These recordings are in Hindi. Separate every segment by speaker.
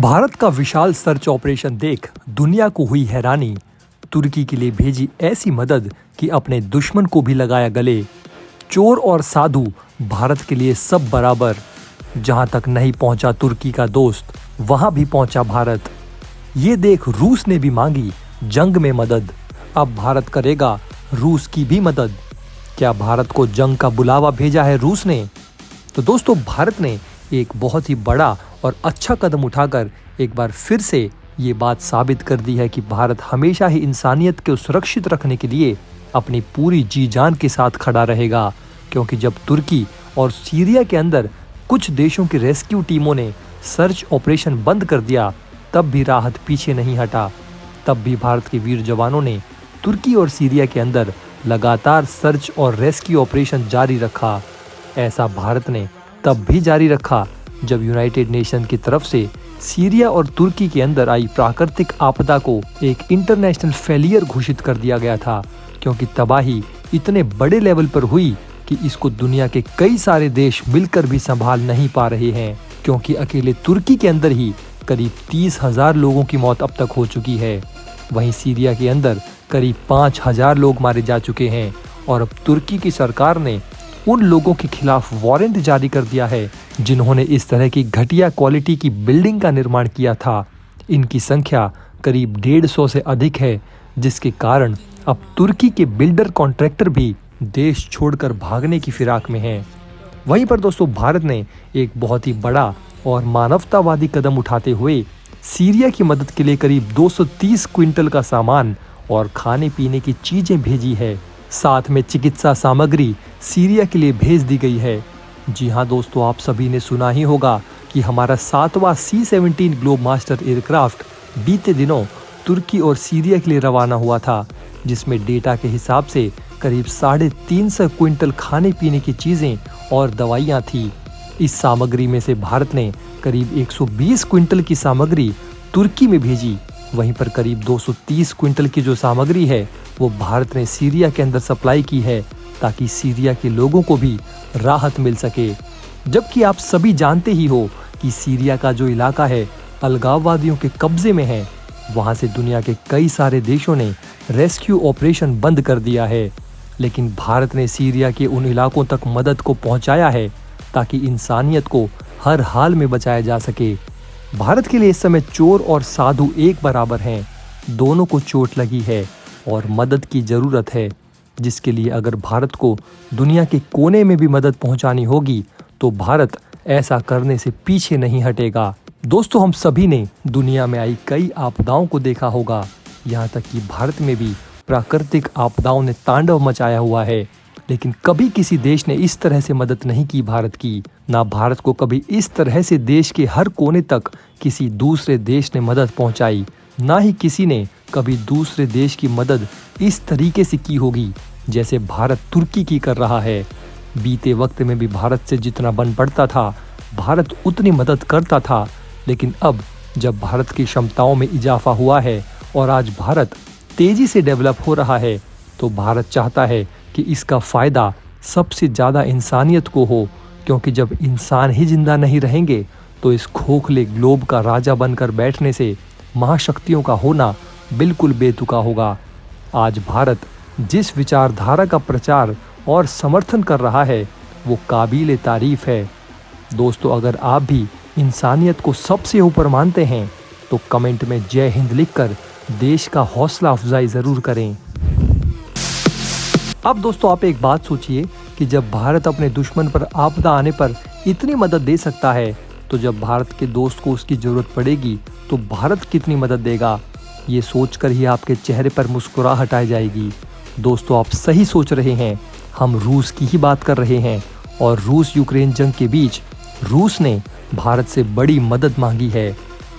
Speaker 1: भारत का विशाल सर्च ऑपरेशन देख दुनिया को हुई हैरानी। तुर्की के लिए भेजी ऐसी मदद कि अपने दुश्मन को भी लगाया गले। चोर और साधु भारत के लिए सब बराबर। जहां तक नहीं पहुंचा तुर्की का दोस्त, वहां भी पहुंचा भारत। ये देख रूस ने भी मांगी जंग में मदद। अब भारत करेगा रूस की भी मदद। क्या भारत को जंग का बुलावा भेजा है रूस ने? तो दोस्तों, भारत ने एक बहुत ही बड़ा और अच्छा कदम उठाकर एक बार फिर से ये बात साबित कर दी है कि भारत हमेशा ही इंसानियत को सुरक्षित रखने के लिए अपनी पूरी जी जान के साथ खड़ा रहेगा। क्योंकि जब तुर्की और सीरिया के अंदर कुछ देशों की रेस्क्यू टीमों ने सर्च ऑपरेशन बंद कर दिया, तब भी राहत पीछे नहीं हटा। तब भी भारत के वीर जवानों ने तुर्की और सीरिया के अंदर लगातार सर्च और रेस्क्यू ऑपरेशन जारी रखा। ऐसा भारत ने तब भी जारी रखा जब यूनाइटेड नेशन की तरफ से सीरिया और तुर्की के अंदर आई प्राकृतिक आपदा को एक इंटरनेशनल फेलियर घोषित कर दिया गया था। क्योंकि तबाही इतने बड़े लेवल पर हुई कि इसको दुनिया के कई सारे देश मिलकर भी संभाल नहीं पा रहे हैं। क्योंकि अकेले तुर्की के अंदर ही करीब 30,000 लोगों की मौत अब तक हो चुकी है। वहीं सीरिया के अंदर करीब 5,000 लोग मारे जा चुके हैं। और अब तुर्की की सरकार ने उन लोगों के खिलाफ वारंट जारी कर दिया है जिन्होंने इस तरह की घटिया क्वालिटी की बिल्डिंग का निर्माण किया था। इनकी संख्या करीब 150 से अधिक है, जिसके कारण अब तुर्की के बिल्डर कॉन्ट्रैक्टर भी देश छोड़कर भागने की फिराक में हैं। वहीं पर दोस्तों, भारत ने एक बहुत ही बड़ा और मानवतावादी कदम उठाते हुए सीरिया की मदद के लिए करीब 230 क्विंटल का सामान और खाने पीने की चीजें भेजी है। साथ में चिकित्सा सामग्री सीरिया के लिए भेज दी गई है। जी हाँ दोस्तों, आप सभी ने सुना ही होगा कि हमारा 7वां C-17 ग्लोब मास्टर एयरक्राफ्ट बीते दिनों तुर्की और सीरिया के लिए रवाना हुआ था, जिसमें डेटा के हिसाब से करीब 350 क्विंटल खाने पीने की चीज़ें और दवाइयाँ थी। इस सामग्री में से भारत ने करीब 120 क्विंटल की सामग्री तुर्की में भेजी। वहीं पर करीब 230 क्विंटल की जो सामग्री है वो भारत ने सीरिया के अंदर सप्लाई की है, ताकि सीरिया के लोगों को भी राहत मिल सके। जबकि आप सभी जानते ही हो कि सीरिया का जो इलाका है अलगाववादियों के कब्जे में है। वहां से दुनिया के कई सारे देशों ने रेस्क्यू ऑपरेशन बंद कर दिया है, लेकिन भारत ने सीरिया के उन इलाकों तक मदद को पहुंचाया है ताकि इंसानियत को हर हाल में बचाया जा सके। भारत के लिए इस समय चोर और साधु एक बराबर हैं। दोनों को चोट लगी है और मदद की जरूरत है, जिसके लिए अगर भारत को दुनिया के कोने में भी मदद पहुंचानी होगी तो भारत ऐसा करने से पीछे नहीं हटेगा। दोस्तों, हम सभी ने दुनिया में आई कई आपदाओं को देखा होगा। यहाँ तक कि भारत में भी प्राकृतिक आपदाओं ने तांडव मचाया हुआ है, लेकिन कभी किसी देश ने इस तरह से मदद नहीं की भारत की। ना भारत को कभी इस तरह से देश के हर कोने तक किसी दूसरे देश ने मदद पहुंचाई। ना ही किसी ने कभी दूसरे देश की मदद इस तरीके से की होगी जैसे भारत तुर्की की कर रहा है। बीते वक्त में भी भारत से जितना बन पड़ता था, भारत उतनी मदद करता था। लेकिन अब जब भारत की क्षमताओं में इजाफा हुआ है और आज भारत तेजी से डेवलप हो रहा है, तो भारत चाहता है कि इसका फ़ायदा सबसे ज़्यादा इंसानियत को हो। क्योंकि जब इंसान ही जिंदा नहीं रहेंगे तो इस खोखले ग्लोब का राजा बनकर बैठने से महाशक्तियों का होना बिल्कुल बेतुका होगा। आज भारत जिस विचारधारा का प्रचार और समर्थन कर रहा है वो काबिल तारीफ है। दोस्तों, अगर आप भी इंसानियत को सबसे ऊपर मानते हैं तो कमेंट में जय हिंद लिखकर देश का हौसला अफजाई ज़रूर करें। अब दोस्तों, आप एक बात सोचिए कि जब भारत अपने दुश्मन पर आपदा आने पर इतनी मदद दे सकता है, तो जब भारत के दोस्त को उसकी ज़रूरत पड़ेगी तो भारत कितनी मदद देगा। ये सोचकर ही आपके चेहरे पर मुस्कुराहट आ जाएगी। दोस्तों, आप सही सोच रहे हैं, हम रूस की ही बात कर रहे हैं। और रूस यूक्रेन जंग के बीच रूस ने भारत से बड़ी मदद मांगी है।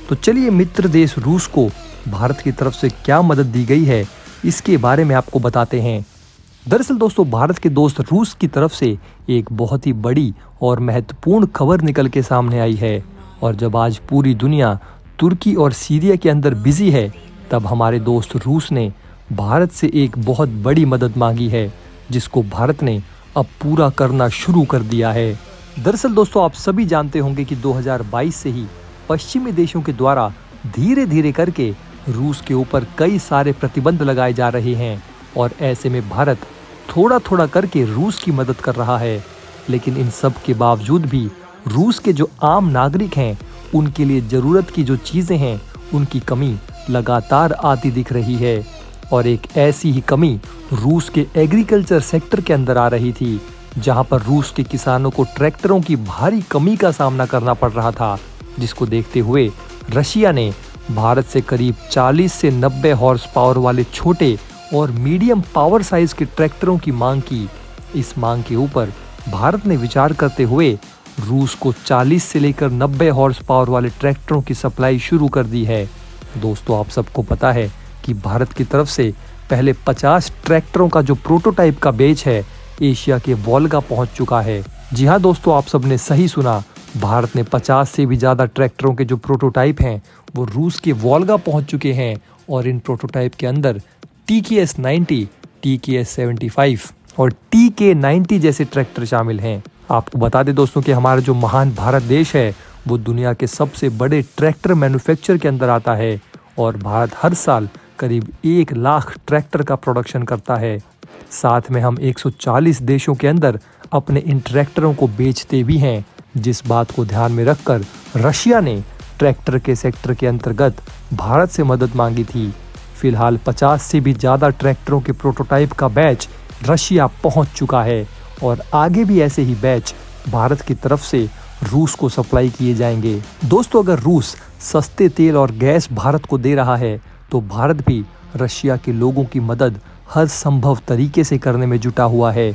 Speaker 1: तो चलिए, मित्र देश रूस को भारत की तरफ से क्या मदद दी गई है इसके बारे में आपको बताते हैं। दरअसल दोस्तों, भारत के दोस्त रूस की तरफ से एक बहुत ही बड़ी और महत्वपूर्ण खबर निकल के सामने आई है। और जब आज पूरी दुनिया तुर्की और सीरिया के अंदर बिजी है, तब हमारे दोस्त रूस ने भारत से एक बहुत बड़ी मदद मांगी है, जिसको भारत ने अब पूरा करना शुरू कर दिया है। दरअसल दोस्तों, आप सभी जानते होंगे कि 2022 से ही पश्चिमी देशों के द्वारा धीरे धीरे करके रूस के ऊपर कई सारे प्रतिबंध लगाए जा रहे हैं और ऐसे में भारत थोड़ा थोड़ा करके रूस की मदद कर रहा है। लेकिन इन सब के बावजूद भी रूस के जो आम नागरिक हैं उनके लिए ज़रूरत की जो चीज़ें हैं उनकी कमी लगातार आती दिख रही है। और एक ऐसी ही कमी रूस के एग्रीकल्चर सेक्टर के अंदर आ रही थी, जहां पर रूस के किसानों को ट्रैक्टरों की भारी कमी का सामना करना पड़ रहा था, जिसको देखते हुए रशिया ने भारत से करीब 40 से 90 हॉर्स पावर वाले छोटे और मीडियम पावर साइज के ट्रैक्टरों की मांग की। इस मांग के ऊपर भारत ने विचार करते हुए रूस को 40 से लेकर 90 हॉर्स पावर वाले ट्रैक्टरों की सप्लाई शुरू कर दी है। दोस्तों, आप सबको पता है कि भारत की तरफ से पहले 50 ट्रैक्टरों का जो प्रोटोटाइप का बैच है एशिया के वोल्गा पहुंच चुका है। जी हाँ दोस्तों, आप सबने सही सुना, भारत ने 50 से भी ज़्यादा ट्रैक्टरों के जो प्रोटोटाइप हैं वो रूस के वोल्गा पहुंच चुके हैं और इन प्रोटोटाइप के अंदर TKS 90, TKS 75 और TK90 जैसे ट्रैक्टर शामिल हैं। आपको बता दें दोस्तों कि हमारा जो महान भारत देश है वो दुनिया के सबसे बड़े ट्रैक्टर मैन्युफैक्चर के अंदर आता है और भारत हर साल करीब 1 लाख ट्रैक्टर का प्रोडक्शन करता है। साथ में हम 140 देशों के अंदर अपने इन ट्रैक्टरों को बेचते भी हैं, जिस बात को ध्यान में रखकर रशिया ने ट्रैक्टर के सेक्टर के अंतर्गत भारत से मदद मांगी थी। फिलहाल 50 से भी ज़्यादा ट्रैक्टरों के प्रोटोटाइप का बैच रशिया पहुंच चुका है और आगे भी ऐसे ही बैच भारत की तरफ से रूस को सप्लाई किए जाएंगे। दोस्तों, अगर रूस सस्ते तेल और गैस भारत को दे रहा है तो भारत भी रशिया के लोगों की मदद हर संभव तरीके से करने में जुटा हुआ है,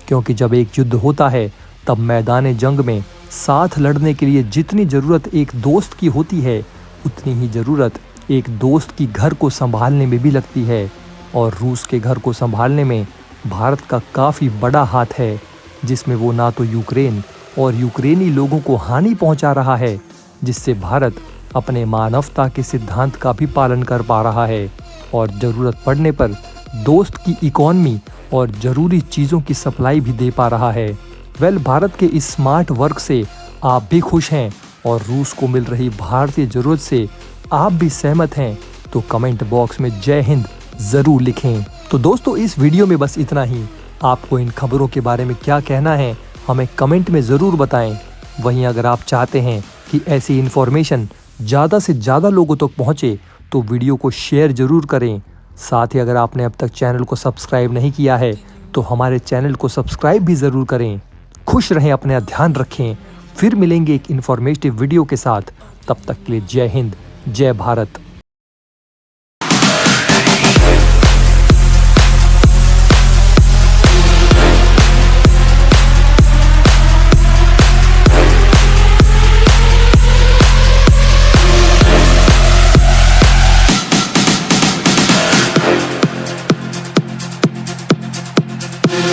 Speaker 1: क्योंकि जब एक युद्ध होता है तब मैदान जंग में साथ लड़ने के लिए जितनी ज़रूरत एक दोस्त की होती है उतनी ही ज़रूरत एक दोस्त की घर को संभालने में भी लगती है। और रूस के घर को संभालने में भारत का काफ़ी बड़ा हाथ है, जिसमें वो ना तो यूक्रेन और यूक्रेनी लोगों को हानि पहुंचा रहा है, जिससे भारत अपने मानवता के सिद्धांत का भी पालन कर पा रहा है और ज़रूरत पड़ने पर दोस्त की इकॉनमी और ज़रूरी चीज़ों की सप्लाई भी दे पा रहा है। भारत के इस स्मार्ट वर्क से आप भी खुश हैं और रूस को मिल रही भारतीय ज़रूरत से आप भी सहमत हैं तो कमेंट बॉक्स में जय हिंद ज़रूर लिखें। तो दोस्तों, इस वीडियो में बस इतना ही। आपको इन खबरों के बारे में क्या कहना है हमें कमेंट में ज़रूर बताएं। वहीं अगर आप चाहते हैं कि ऐसी इन्फॉर्मेशन ज़्यादा से ज़्यादा लोगों तक पहुँचे तो वीडियो को शेयर ज़रूर करें। साथ ही अगर आपने अब तक चैनल को सब्सक्राइब नहीं किया है तो हमारे चैनल को सब्सक्राइब भी ज़रूर करें। खुश रहें, अपना ध्यान रखें। फिर मिलेंगे एक इन्फॉर्मेटिव वीडियो के साथ। तब तक के लिए जय हिंद, जय भारत।